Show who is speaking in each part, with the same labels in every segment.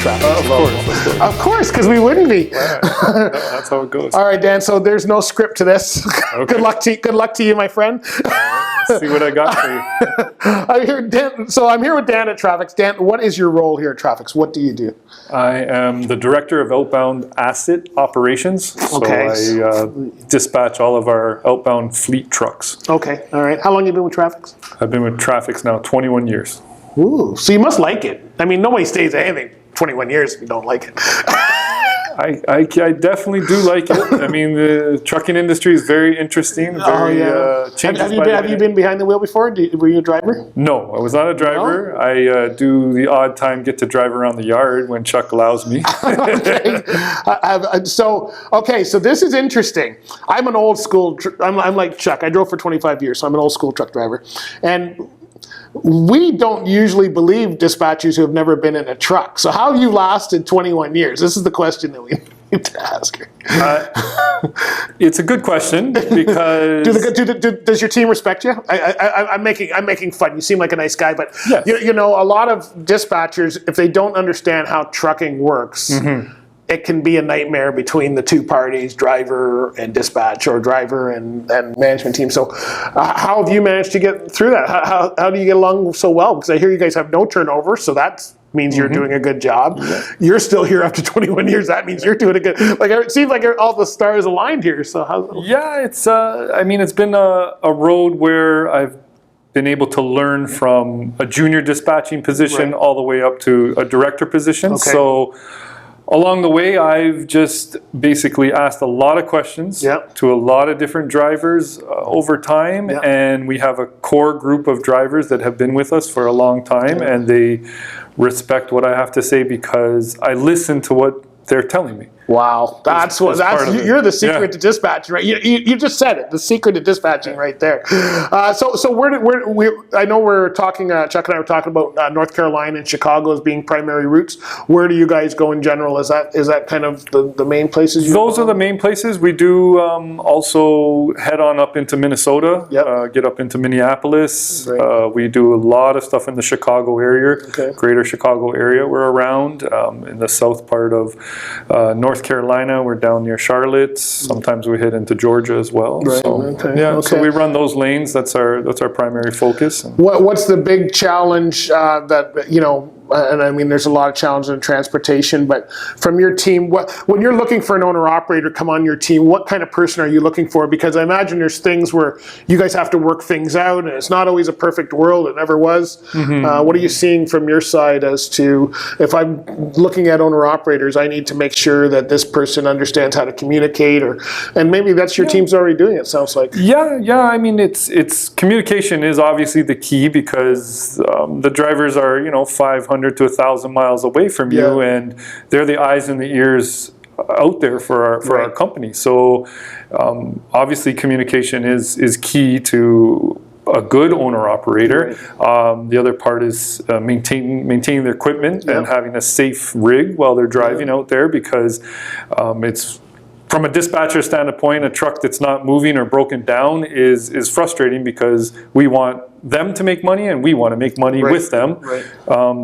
Speaker 1: Traffix.
Speaker 2: Of course.
Speaker 1: Of course, because we wouldn't be.
Speaker 2: That's how it goes.
Speaker 1: All right, Dan. So there's no script to this.
Speaker 2: Okay.
Speaker 1: Good luck to you, my friend.
Speaker 2: Let's see what I got for you.
Speaker 1: I'm here with Dan at Traffix. Dan, what is your role here at Traffix? What do you do?
Speaker 2: I am the director of outbound asset operations.
Speaker 1: Okay.
Speaker 2: So I dispatch all of our outbound fleet trucks.
Speaker 1: Okay. All right. How long have you been with Traffix?
Speaker 2: I've been with Traffix now 21 years.
Speaker 1: Ooh. So you must like it. I mean, nobody stays at anything 21 years if you don't like it.
Speaker 2: I definitely do like it. I mean, the trucking industry is very interesting. Very,
Speaker 1: Have you been behind the wheel before? Were you a driver?
Speaker 2: No, I was not a driver. No? I do the odd time get to drive around the yard when Chuck allows me.
Speaker 1: Okay. So this is interesting. I'm an old school. I'm like Chuck. I drove for 25 years, so I'm an old school truck driver, and we don't usually believe dispatchers who have never been in a truck. So how have you lasted 21 years? This is the question that we need to ask her.
Speaker 2: It's a good question because
Speaker 1: does your team respect you? I'm making fun. You seem like a nice guy, but
Speaker 2: yes.
Speaker 1: you know, a lot of dispatchers, if they don't understand how trucking works, it can be a nightmare between the two parties, driver and dispatch, or driver and management team. So how have you managed to get through that? How do you get along so well? Because I hear you guys have no turnover, so that means you're doing a good job. Yeah. You're still here after 21 years. That means you're doing a good. Like, it seems like all the stars aligned here. So how?
Speaker 2: Yeah, it's. I mean, it's been a road where I've been able to learn from a junior dispatching position all the way up to a director position. Okay. So along the way, I've just basically asked a lot of questions to a lot of different drivers over time, and we have a core group of drivers that have been with us for a long time, and they respect what I have to say because I listen to what they're telling me. Wow, you're the secret to dispatching, right? You just said it, the secret to dispatching, right there. So I know we're talking. Chuck and I were talking about North Carolina and Chicago as being primary routes. Where do you guys go in general? Is that kind of the main places? Those are the main places. We do also head on up into Minnesota. Get up into Minneapolis. We do a lot of stuff in the Chicago area, greater Chicago area. We're around in the south part of North Carolina. We're down near Charlotte. Sometimes we head into Georgia as well. Right. So, so we run those lanes. That's our primary focus.
Speaker 1: What's the big challenge that and I mean, there's a lot of challenges in transportation, but from your team, when you're looking for an owner-operator to come on your team, what kind of person are you looking for? Because I imagine there's things where you guys have to work things out, and it's not always a perfect world. It never was. What are you seeing from your side as to, if I'm looking at owner-operators, I need to make sure that this person understands how to communicate, and maybe that's your team's already doing it, sounds like. Yeah.
Speaker 2: I mean, it's communication is obviously the key because the drivers are, 500 to 1,000 miles away from you, and they're the eyes and the ears out there for our company. So obviously communication is key to a good owner-operator. The other part is maintaining their equipment and having a safe rig while they're driving out there, because it's, from a dispatcher standpoint, a truck that's not moving or broken down is frustrating because we want them to make money and we want to make money with them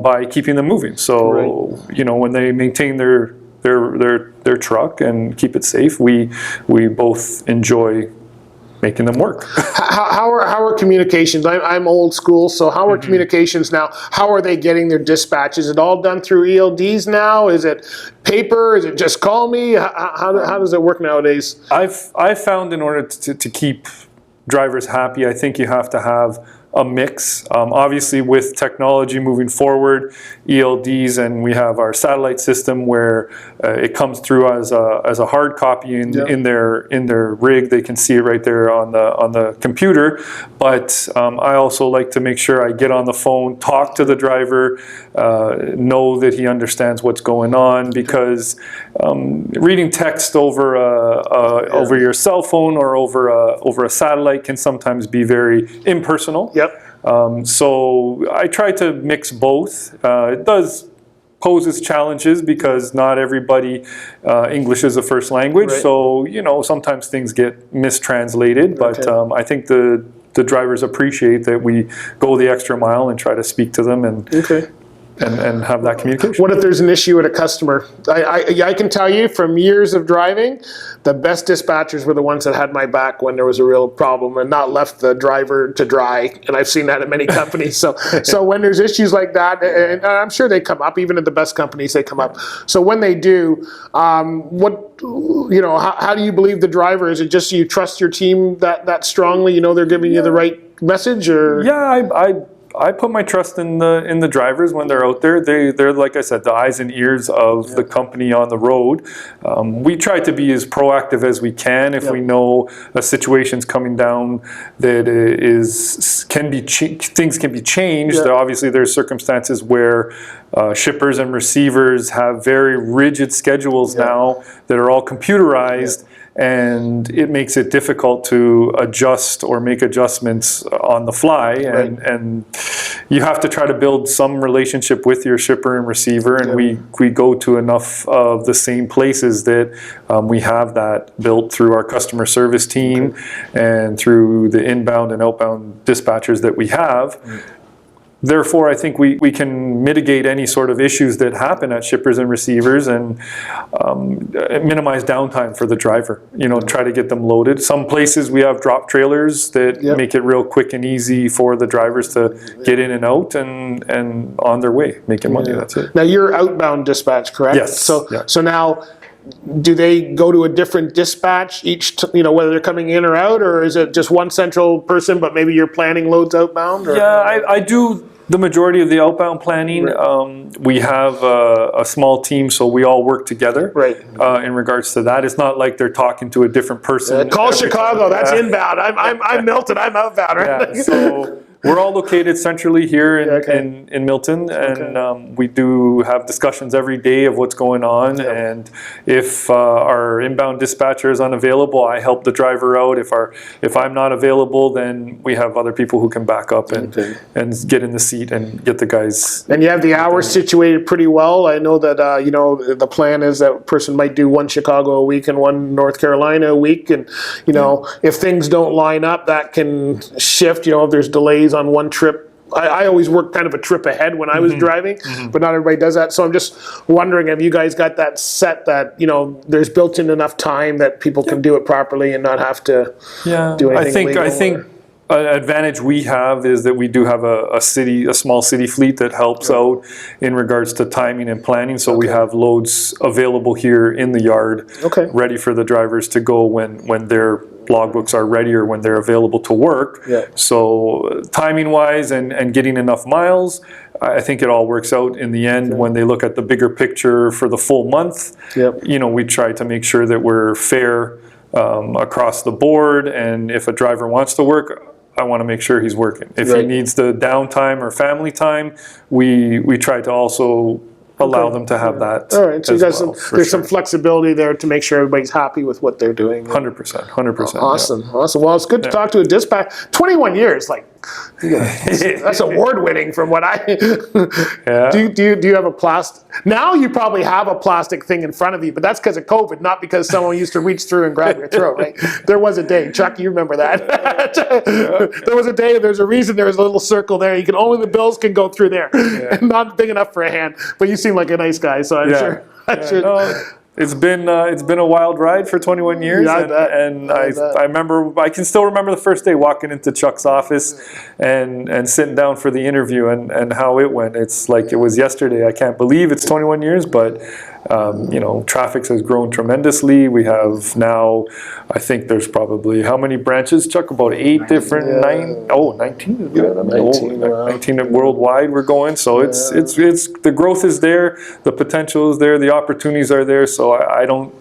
Speaker 2: by keeping them moving. So when they maintain their truck and keep it safe, we both enjoy making them work.
Speaker 1: How are communications? I'm old school, so how are communications now? How are they getting their dispatch? Is it all done through ELDs now? Is it paper? Is it just call me? How does it work nowadays?
Speaker 2: I've found in order to keep drivers happy, I think you have to have a mix. Obviously, with technology moving forward, ELDs, and we have our satellite system where it comes through as a hard copy in their rig. They can see it right there on the computer. But I also like to make sure I get on the phone, talk to the driver, know that he understands what's going on, because reading text over over your cell phone or over a satellite can sometimes be very impersonal. So I try to mix both. It does poses challenges because not everybody English is a first language. So sometimes things get mistranslated. But I think the drivers appreciate that we go the extra mile and try to speak to them and and have that communication.
Speaker 1: What if there's an issue with a customer? I can tell you from years of driving, the best dispatchers were the ones that had my back when there was a real problem and not left the driver to dry. And I've seen that at many companies. So when there's issues like that, and I'm sure they come up, even at the best companies, they come up. So when they do, how do you believe the driver? Is it just you trust your team that strongly? You know they're giving you the right message, or
Speaker 2: I put my trust in the drivers when they're out there. They're like I said, the eyes and ears of the company on the road. We try to be as proactive as we can if we know a situation's coming down that things can be changed. Obviously, there's circumstances where shippers and receivers have very rigid schedules now that are all computerized. And it makes it difficult to adjust or make adjustments on the fly. And you have to try to build some relationship with your shipper and receiver. And we go to enough of the same places that we have that built through our customer service team and through the inbound and outbound dispatchers that we have. Therefore, I think we can mitigate any sort of issues that happen at shippers and receivers and minimize downtime for the driver. Try to get them loaded. Some places we have drop trailers that make it real quick and easy for the drivers to get in and out and on their way, making money. That's it.
Speaker 1: Now you're outbound dispatch, correct?
Speaker 2: Yes.
Speaker 1: So now, do they go to a different dispatch whether they're coming in or out, or is it just one central person, but maybe you're planning loads outbound? Or?
Speaker 2: Yeah, I do the majority of the outbound planning. We have a small team, so we all work together in regards to that. It's not like they're talking to a different person.
Speaker 1: Call Chicago, that's inbound. I'm Milton, I'm outbound, right?
Speaker 2: Yeah, so we're all located centrally here in Milton, and we do have discussions every day of what's going on. And if our inbound dispatcher is unavailable, I help the driver out. If I'm not available, then we have other people who can back up and get in the seat and get the guys. And
Speaker 1: you have the hours situated pretty well. I know that the plan is that a person might do one Chicago a week and one North Carolina a week, and if things don't line up, that can shift. If there's delays on one trip. I always work kind of a trip ahead when I was driving, but not everybody does that. So I'm just wondering, have you guys got that set that, there's built in enough time that people can do it properly and not have to do anything illegal?
Speaker 2: I think an advantage we have is that we do have a small city fleet that helps out in regards to timing and planning. So we have loads available here in the yard, ready for the drivers to go when their logbooks are ready or when they're available to work. So timing wise and getting enough miles, I think it all works out in the end. When they look at the bigger picture for the full month, we try to make sure that we're fair across the board. And if a driver wants to work, I want to make sure he's working. If he needs the downtime or family time, we try to also allow them to have that.
Speaker 1: All right, so you guys, there's some flexibility there to make sure everybody's happy with what they're doing.
Speaker 2: 100%.
Speaker 1: Awesome. Well, it's good to talk to a dispatch. 21 years, that's award-winning from what I. Do you have a plastic? Now you probably have a plastic thing in front of you, but that's because of COVID, not because someone used to reach through and grab your throat, right? There was a day, Chuck, you remember that? There was a day. There's a reason there was a little circle there. The bills can go through there, and not big enough for a hand. But you seem like a nice guy, so I'm sure.
Speaker 2: It's been a wild ride for 21 years, I can still remember the first day walking into Chuck's office and sitting down for the interview and how it went. It's like it was yesterday. I can't believe it's 21 years, but Traffix has grown tremendously. We have now, I think there's probably, how many branches, Chuck? About 8 different, 19 is good. 19 worldwide we're going. So it's the growth is there, the potential is there, the opportunities are there. So I don't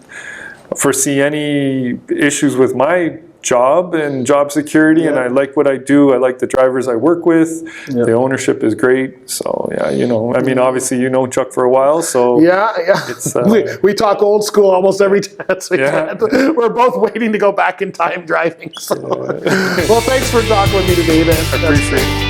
Speaker 2: foresee any issues with my job and job security, and I like what I do. I like the drivers I work with. The ownership is great. So obviously Chuck for a while. So it's,
Speaker 1: we talk old school almost every chance we can. We're both waiting to go back in time driving. So. Well, thanks for talking with me today, man.
Speaker 2: I appreciate it.